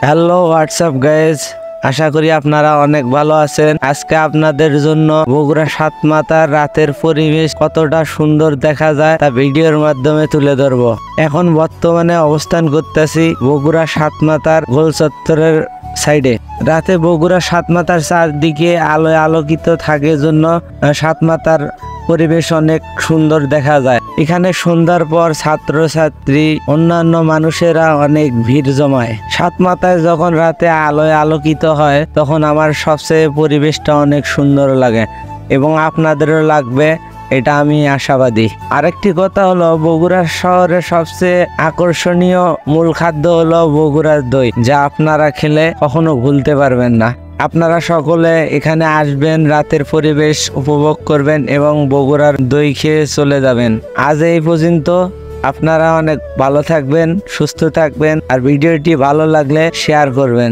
Hello WhatsApp guys, আশা করি আপনারা অনেক ভালো আছেন। আজকে আপনাদের জন্য বগুড়া সাতমাথার রাতের পরিবেশ কতটা সুন্দর দেখা যায় তা ভিডিওর মাধ্যমে তুলে ধরবো। এখন বর্তমানে অবস্থান করতেছি বগুড়া সাতমাথার গোল চত্বরের সাইডে। রাতে বগুড়া সাতমাথার চারদিকে আলোয় আলোকিত থাকে জন্য সাতমাথার পরিবেশ অনেক সুন্দর দেখা যায়। এখানে সন্ধ্যার পর ছাত্রছাত্রী অন্যান্য মানুষেরা অনেক ভিড় জমায়। সাতমাথায় যখন রাতে আলোয় আলোকিত হয় তখন আমার সবচেয়ে পরিবেশটা অনেক সুন্দর লাগে এবং আপনাদেরও লাগবে, এটা আমি আশাবাদী। আরেকটি কথা হলো, বগুড়া শহরের সবচেয়ে আকর্ষণীয় মূল খাদ্য হলো বগুড়ার দই, যা আপনারা খেলে কখনো ভুলতে পারবেন না। আপনারা সকলে এখানে আসবেন, রাতের পরিবেশ উপভোগ করবেন এবং বগুড়ার দই খেয়ে চলে যাবেন। আজ এই পর্যন্ত। আপনারা অনেক ভালো থাকবেন, সুস্থ থাকবেন, আর ভিডিওটি ভালো লাগলে শেয়ার করবেন।